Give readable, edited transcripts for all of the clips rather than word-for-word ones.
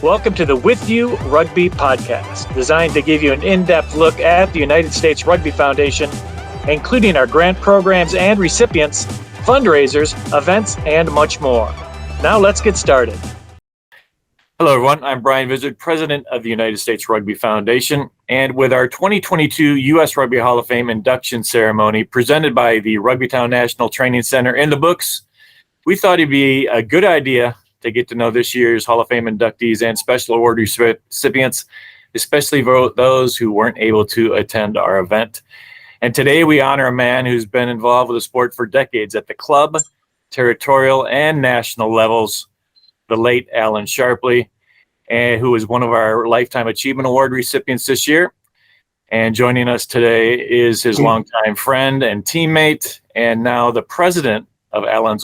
Welcome to the With You Rugby Podcast, designed to give you an in-depth look at the United States Rugby Foundation, including our grant programs and recipients, fundraisers, events, and much more. Now let's get started. Hello, everyone. I'm Brian Vizard, president of the United States Rugby Foundation, and with our 2022 U.S. Rugby Hall of Fame induction ceremony presented by the Rugbytown National Training Center in the books, we thought it'd be a good idea to get to know this year's Hall of Fame inductees and special award recipients, especially those who weren't able to attend our event. And today we honor a man who's been involved with the sport for decades at the club, territorial, and national levels, the late Alan Sharpley, and who is one of our Lifetime Achievement Award recipients this year. And joining us today is his longtime friend and teammate, and now the president of Alan's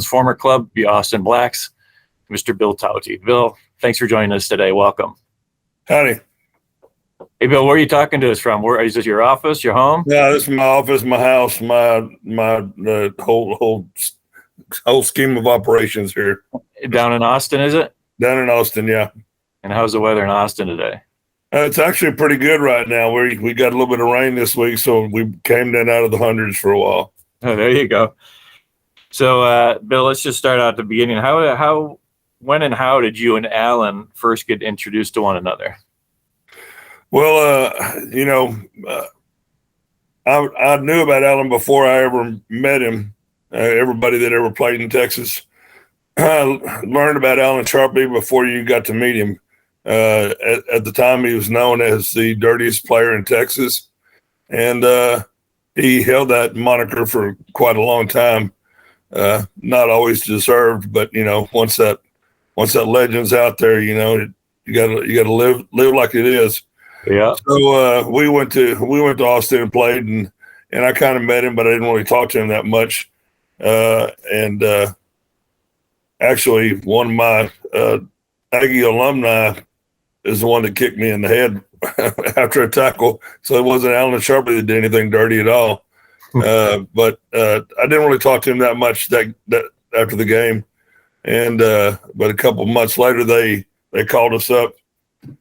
former club, the Austin Blacks, Mr. Bill Taute. Bill, thanks for joining us today. Welcome. Howdy. Hey, Bill, where are you talking to us from? Where is this? Your office? Your home? Yeah, this is my office, my house, my whole scheme of operations here. Down in Austin, is it? Down in Austin, yeah. And how's the weather in Austin today? It's actually pretty good right now. We got a little bit of rain this week, so we came down out of the hundreds for a while. Oh, there you go. So, Bill, let's just start out at the beginning. When and how did you and Alan first get introduced to one another? Well, I knew about Alan before I ever met him. Everybody that ever played in Texas learned about Alan Sharpley before you got to meet him. At the time, he was known as the dirtiest player in Texas, and he held that moniker for quite a long time. Not always deserved, but once that legend's out there, you gotta live like it is. Yeah. So we went to Austin and played, and I kind of met him, but I didn't really talk to him that much. Actually, one of my Aggie alumni is the one that kicked me in the head after a tackle. So it wasn't Alan Sharpley that did anything dirty at all. But I didn't really talk to him that much that after the game. And but a couple of months later, they called us up,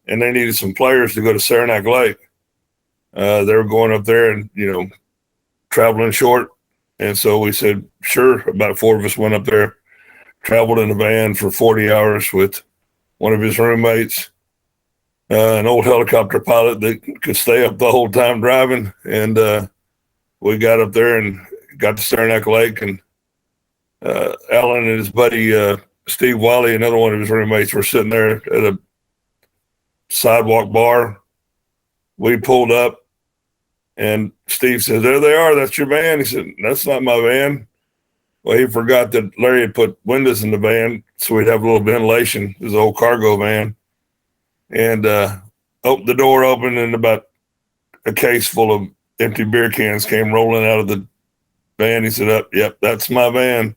and they needed some players to go to Saranac Lake. They were going up there and traveling short, and so we said sure. About four of us went up there, traveled in a van for 40 hours with one of his roommates, an old helicopter pilot that could stay up the whole time driving, and we got up there and got to Saranac Lake, and Alan and his buddy Steve Wiley, another one of his roommates, were sitting there at a sidewalk bar. We pulled up, and Steve said, "There they are. That's your van." He said, "That's not my van." Well, he forgot that Larry had put windows in the van so we'd have a little ventilation. It was an old cargo van. And opened the door open, and about a case full of empty beer cans came rolling out of the van. He said, "Yep, that's my van."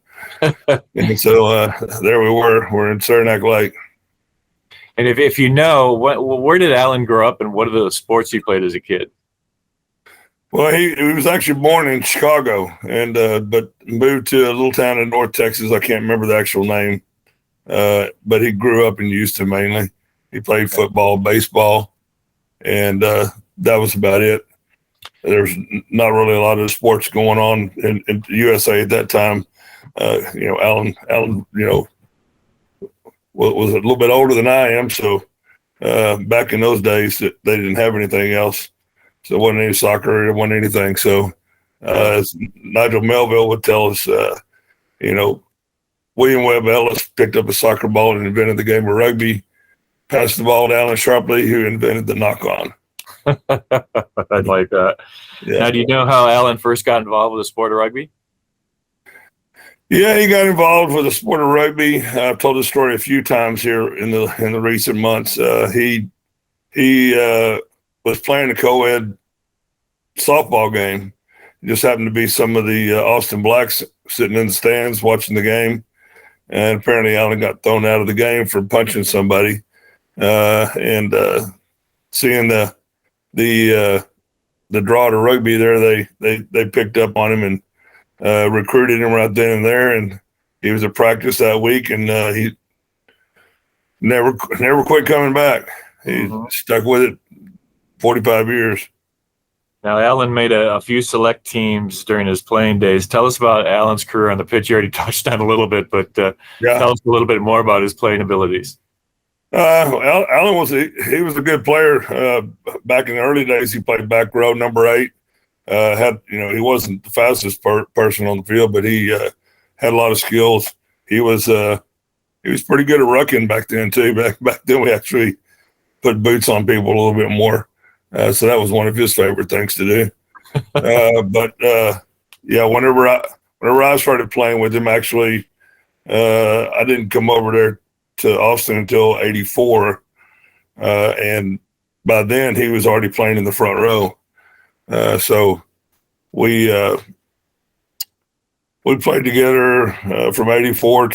And so there we were. We're in Saranac Lake. And if you know, where did Alan grow up, and what are the sports he played as a kid? Well, he was actually born in Chicago, and but moved to a little town in North Texas. I can't remember the actual name, but he grew up in Houston mainly. He played football, baseball, and that was about it. There's not really a lot of sports going on in the USA at that time. Alan, was a little bit older than I am, so back in those days, they didn't have anything else. So it wasn't any soccer, it wasn't anything. So as Nigel Melville would tell us, William Webb Ellis picked up a soccer ball and invented the game of rugby, passed the ball to Alan Sharpley, who invented the knock-on. I'd like that. Yeah. Now, do you know how Alan first got involved with the sport of rugby? Yeah, he got involved with the sport of rugby. I've told this story a few times here in the recent months. He was playing a co-ed softball game. It just happened to be some of the Austin Blacks sitting in the stands watching the game, and apparently Alan got thrown out of the game for punching somebody. And seeing the draw to rugby there, they picked up on him and recruited him right then and there, and he was at practice that week, and never quit coming back. He stuck with it 45 years. Now, Alan made a few select teams during his playing days. Tell us about Alan's career on the pitch. You already touched on a little bit, but tell us a little bit more about his playing abilities. Alan was he was a good player. Back in the early days, he played back row, number 8. He wasn't the fastest person on the field, but he had a lot of skills. He was pretty good at rucking back then too. Back then, we actually put boots on people a little bit more. So that was one of his favorite things to do. Whenever I started playing with him, actually, I didn't come over there to Austin until '84, and by then he was already playing in the front row. So we played together from '84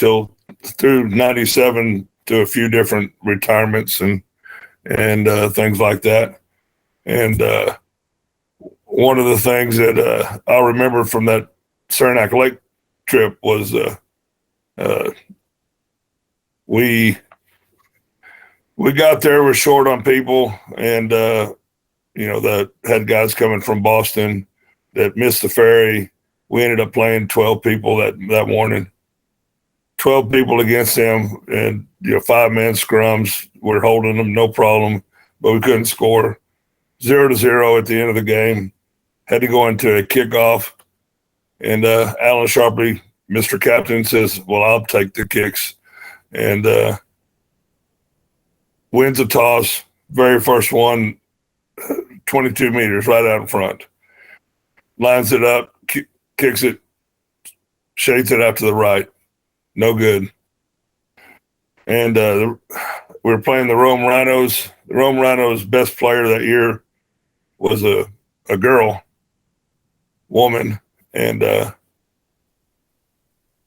through '97 to a few different retirements and things like that. And one of the things that I remember from that Saranac Lake trip was we got there, we're short on people, and that had guys coming from Boston that missed the ferry. We ended up playing 12 people that morning. 12 people against them, and 5-man scrums. We're holding them, no problem, but we couldn't score. 0-0 at the end of the game. Had to go into a kickoff, and Alan Sharpley, Mr. Captain, says, "Well, I'll take the kicks," and wins the toss. Very first one, 22 meters right out in front. Lines it up, kicks it, shades it out to the right. No good. And we were playing the Rome Rhinos. The Rome Rhinos' best player that year was a woman, and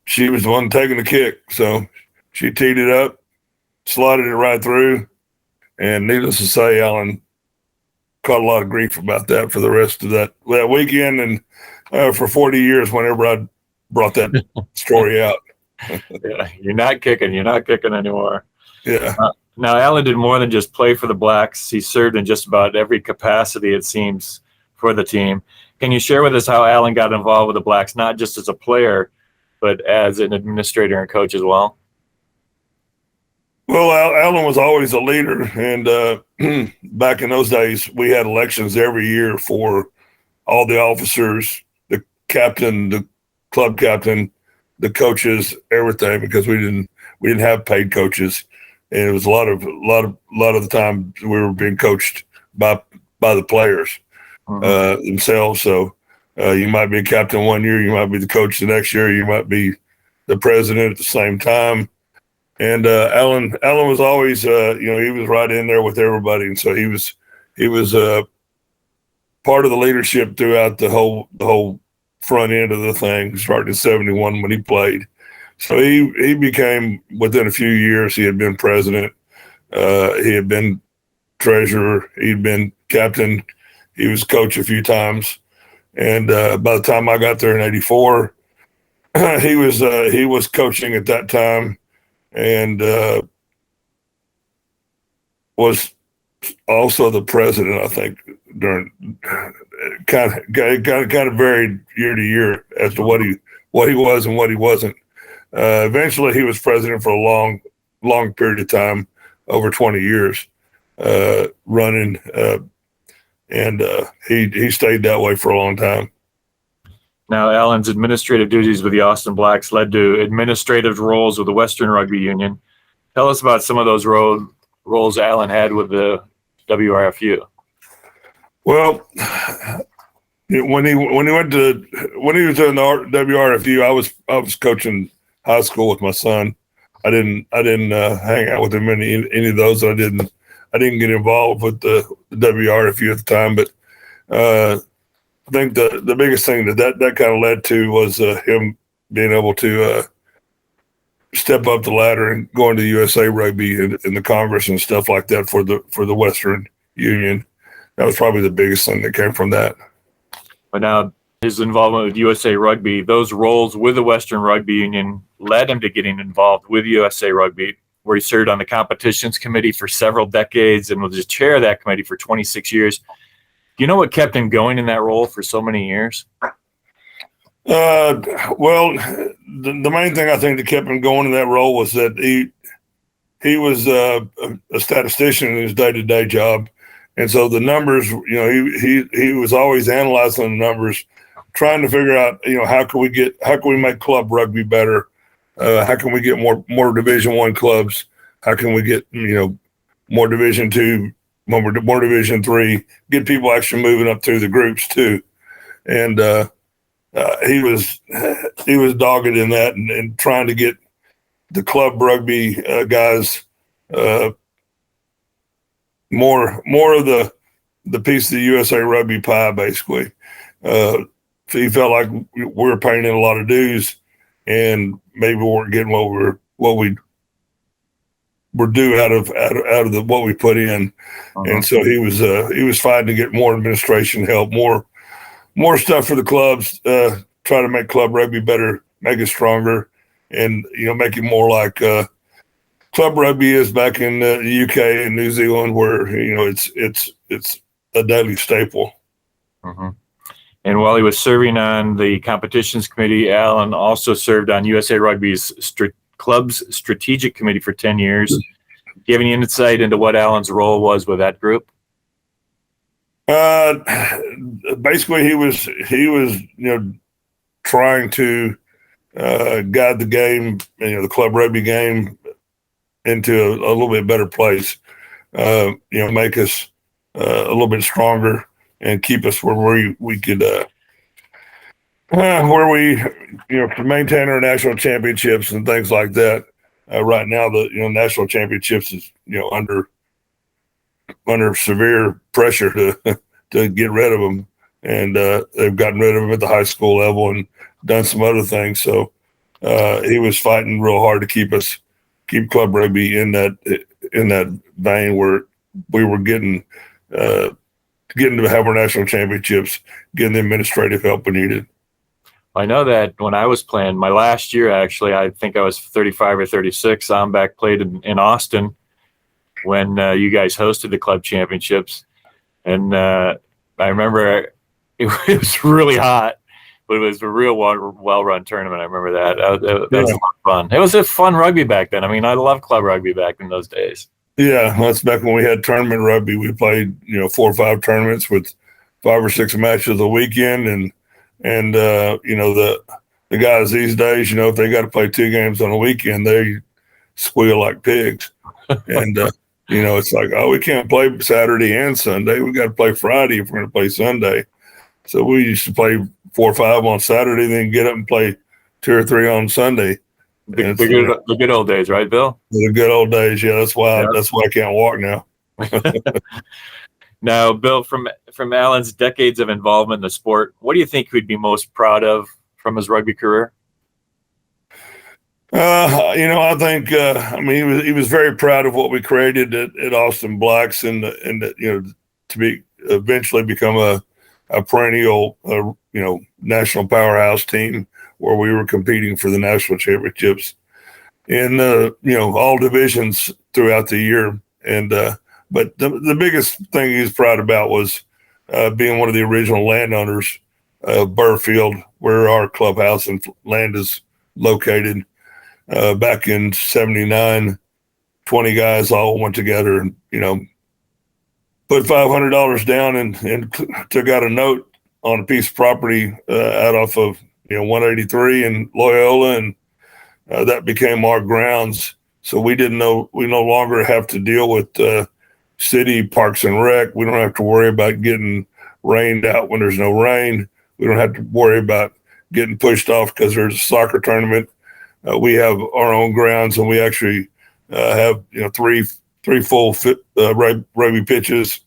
she was the one taking the kick. So she teed it up, slotted it right through, and needless to say, Alan caught a lot of grief about that for the rest of that weekend and for 40 years whenever I brought that story out. Yeah, you're not kicking anymore. Yeah. Now, Alan did more than just play for the Blacks. He served in just about every capacity, it seems, for the team. Can you share with us how Alan got involved with the Blacks, not just as a player, but as an administrator and coach as well? Well, Alan was always a leader, and back in those days, we had elections every year for all the officers, the captain, the club captain, the coaches, everything, because we didn't have paid coaches. And it was a lot of the time we were being coached by the players themselves. So you might be a captain one year, you might be the coach the next year, you might be the president at the same time. And Alan was always, he was right in there with everybody, and so he was part of the leadership throughout the whole front end of the thing, starting in '71 when he played. So he became, within a few years, he had been president. He had been treasurer. He'd been captain. He was coach a few times. And by the time I got there in '84, he was coaching at that time, and was also the president, I think, during kind of varied year to year as to what he was and what he wasn't. Eventually, he was president for a long period of time, over 20 years, running, and he stayed that way for a long time. Now, Alan's administrative duties with the Austin Blacks led to administrative roles with the Western Rugby Union. Tell us about some of those roles Alan had with the WRFU. Well, when he was in the WRFU, I was coaching high school with my son. I didn't hang out with him any of those. I didn't get involved with the WRFU at the time, but I think the biggest thing that kind of led to was him being able to step up the ladder and going to USA Rugby in the Congress and stuff like that for the Western Union. That was probably the biggest thing that came from that. But now his involvement with USA Rugby, those roles with the Western Rugby Union led him to getting involved with USA Rugby. where he served on the competitions committee for several decades and was the chair of that committee for 26 years. Do you know what kept him going in that role for so many years? Well, the main thing I think that kept him going in that role was that he was a statistician in his day-to-day job. And so the numbers, he was always analyzing the numbers, trying to figure out, how can we make club rugby better? How can we get more Division I clubs? How can we get, more Division II, more Division III, get people actually moving up through the groups too. And he was dogged in that and trying to get the club rugby guys more of the piece of the USA Rugby pie, basically. He felt like we were paying in a lot of dues, and maybe we weren't getting what we were due out of what we put in. Uh-huh. And so he was fighting to get more administration help, more stuff for the clubs, try to make club rugby better, make it stronger, and make it more like club rugby is back in the UK and New Zealand, where it's a daily staple. Mm-hmm. And while he was serving on the competitions committee, Alan also served on USA Rugby's club's strategic committee for 10 years. Do you have any insight into what Alan's role was with that group? Basically, he was trying to guide the game, the club rugby game, into a little bit better place. Make us a little bit stronger and keep us where we could to maintain our national championships and things like that. Right now, the national championships is under severe pressure to get rid of them, and they've gotten rid of them at the high school level and done some other things. So he was fighting real hard to keep club rugby in that vein where we were getting to have our national championships, getting the administrative help we needed. I know that when I was playing my last year, actually, I think I was 35 or 36. Zombak played in Austin when you guys hosted the club championships. And I remember it was really hot, but it was a real well-run tournament. I remember that. That was a lot of fun. It was a fun rugby back then. I mean, I loved club rugby back in those days. Yeah, that's back when we had tournament rugby. We played, 4 or 5 tournaments with 5 or 6 matches a weekend, and the guys these days, if they got to play 2 games on a weekend, they squeal like pigs. And it's like, oh, we can't play Saturday and Sunday. We got to play Friday if we're going to play Sunday. So we used to play 4 or 5 on Saturday, then get up and play 2 or 3 on Sunday. The good old days, right, Bill? The good old days, yeah. That's why I can't walk now. Now, Bill, from Alan's decades of involvement in the sport, what do you think he'd be most proud of from his rugby career? I think he was very proud of what we created at Austin Blacks, and to eventually become a perennial national powerhouse team where we were competing for the national championships in all divisions throughout the year. And but the biggest thing he was proud about was being one of the original landowners of Burfield, where our clubhouse and land is located. Back in '79, 20 guys all went together and put $500 down and took out a note on a piece of property out off of 183 in Loyola, and that became our grounds. So we no longer have to deal with city parks and rec. We don't have to worry about getting rained out when there's no rain. We don't have to worry about getting pushed off because there's a soccer tournament. We have our own grounds, and we actually have 3 full rugby pitches,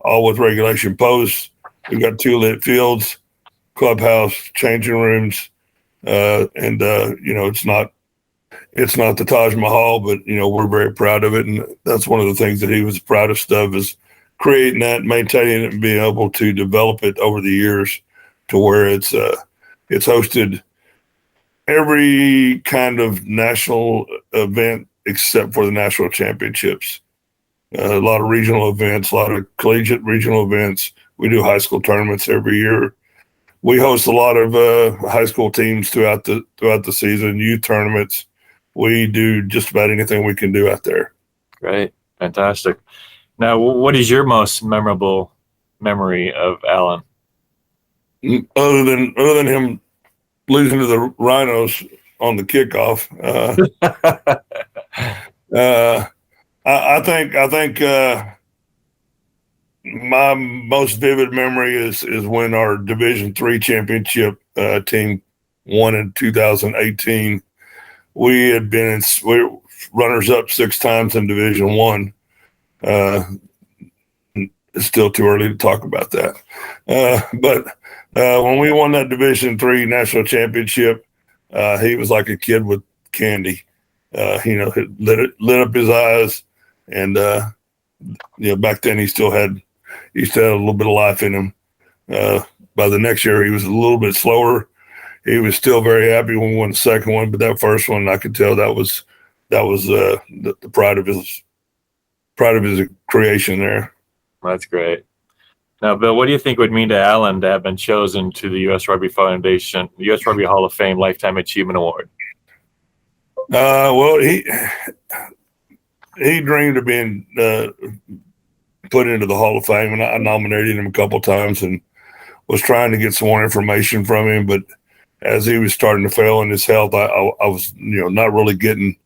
all with regulation posts. We've got 2 lit fields, clubhouse, changing rooms, and it's not the Taj Mahal, but we're very proud of it, and that's one of the things that he was proudest of, is creating that, maintaining it, and being able to develop it over the years to where it's hosted every kind of national event except for the national championships. A lot of regional events, a lot of collegiate regional events. We do high school tournaments every year. We host a lot of high school teams throughout the season, youth tournaments. We do just about anything we can do out there. Great. Fantastic. Now, what is your most memorable memory of Alan? Other than him losing to the Rhinos on the kickoff, I think my most vivid memory is when our Division III championship team won in 2018. We had been runners up 6 times in Division I. It's still too early to talk about that. But when we won that Division III national championship, he was like a kid with candy. It lit up his eyes, and back then he still had a little bit of life in him. By the next year, he was a little bit slower. He was still very happy when we won the second one, but that first one, I could tell that was the pride of his creation there. That's great. Now, Bill, what do you think would mean to Alan to have been chosen to the U.S. Rugby Foundation, the U.S. Rugby Hall of Fame Lifetime Achievement Award? Well, he dreamed of being put into the Hall of Fame, and I nominated him a couple times and was trying to get some more information from him. But as he was starting to fail in his health, I was not really getting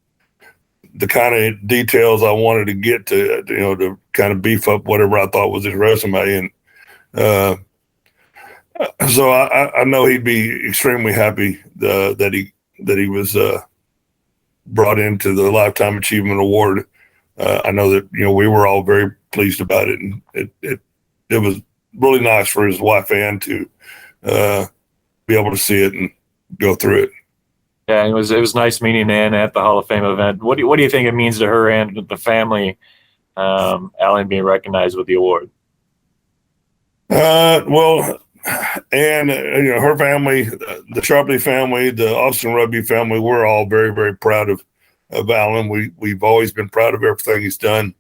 the kind of details I wanted to get to kind of beef up whatever I thought was his resume. And so I know he'd be extremely happy that he was brought into the Lifetime Achievement Award. I know that we were all very pleased about it, and it was really nice for his wife Ann to be able to see it and go through it. Yeah, it was nice meeting Ann at the Hall of Fame event. What do you think it means to her and the family, Alan being recognized with the award? Well, Ann, her family, the Sharpley family, the Austin Rugby family, we're all very, very proud of Alan. We've always been proud of everything he's done.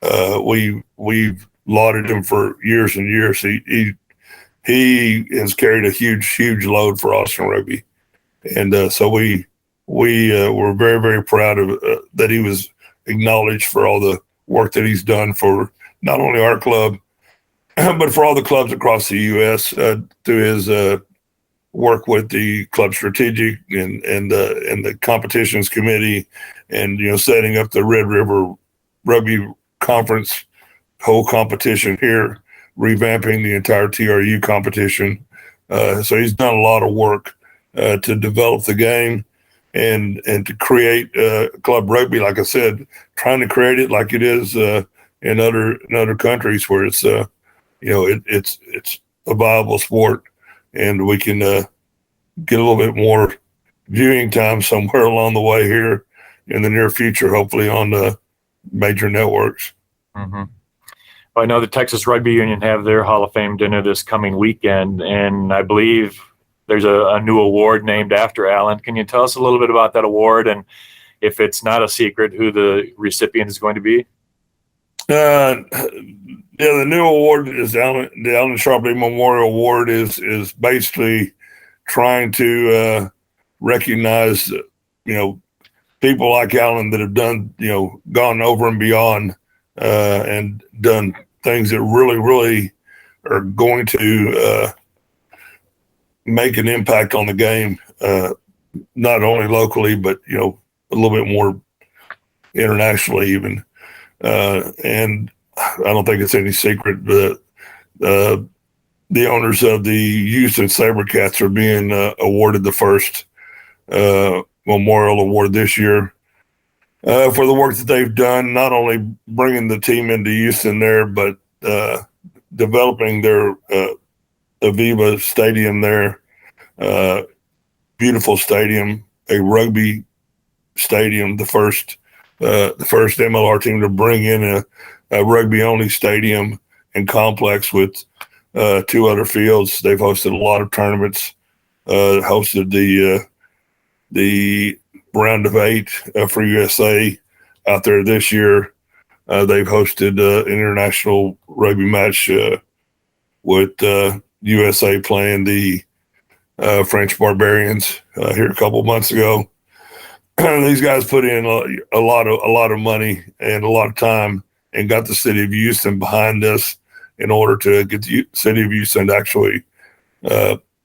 We've lauded him for years and years. He has carried a huge load for Austin Rugby. And so we were very, very proud of that he was acknowledged for all the work that he's done for not only our club, but for all the clubs across the U.S. Through his work with the club strategic and the competitions committee, and setting up the Red River Rugby Conference whole competition here, revamping the entire TRU competition. So he's done a lot of work to develop the game and to create club rugby, like I said, trying to create it like it is in other countries where it's it's a viable sport, and we can get a little bit more viewing time somewhere along the way here in the near future, hopefully on the major networks. Mm-hmm. Well, I know the Texas Rugby Union have their Hall of Fame dinner this coming weekend, and I believe there's a new award named after Alan. Can you tell us a little bit about that award, and if it's not a secret, who the recipient is going to be? The new award is the Alan Sharpley Memorial Award is basically trying to recognize, people like Alan that have done, gone over and beyond and done things that really, really are going to make an impact on the game, not only locally, but, a little bit more internationally even. And I don't think it's any secret that the owners of the Houston Sabercats are being awarded the first Memorial Award this year for the work that they've done, not only bringing the team into Houston there, but developing their Aviva Stadium there, beautiful stadium, a rugby stadium, the first MLR team to bring in a rugby-only stadium and complex with 2 other fields. They've hosted a lot of tournaments, hosted the round of 8 for USA out there this year. They've hosted an international rugby match with USA playing the French Barbarians here a couple months ago. These guys put in a lot of money and a lot of time, and got the city of Houston behind this in order to get the city of Houston to actually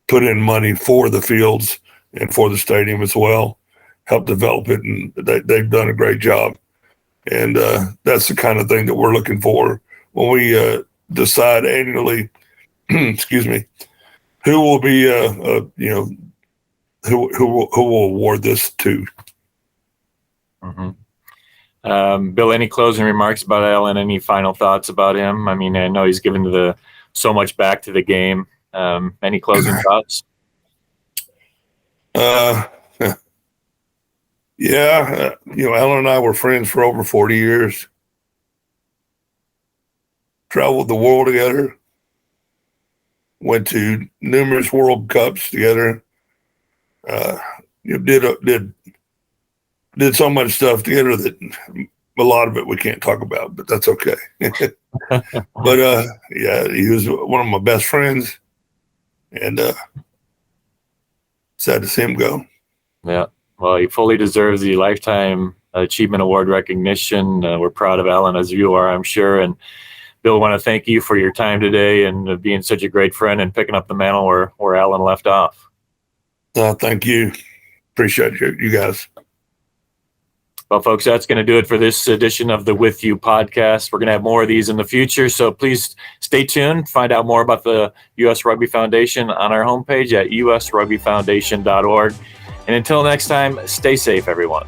put in money for the fields and for the stadium as well, help develop it, and they've done a great job. And that's the kind of thing that we're looking for when we decide annually, excuse me, who will be, who will award this to. Mm-hmm. Bill, any closing remarks about Alan? Any final thoughts about him? I mean, I know he's given so much back to the game. Any closing thoughts? Yeah, Alan and I were friends for over 40 years. Traveled the world together. Went to numerous World Cups together. Did so much stuff together that a lot of it we can't talk about, but that's okay. But yeah, he was one of my best friends, and sad to see him go. Yeah, well, he fully deserves the Lifetime Achievement Award recognition. We're proud of Alan, as you are, I'm sure. And Bill, I want to thank you for your time today and being such a great friend and picking up the mantle where Alan left off. Thank you. Appreciate you guys. Well, folks, that's going to do it for this edition of the With You podcast. We're going to have more of these in the future, so please stay tuned. Find out more about the US Rugby Foundation on our homepage at usrugbyfoundation.org. And until next time, stay safe, everyone.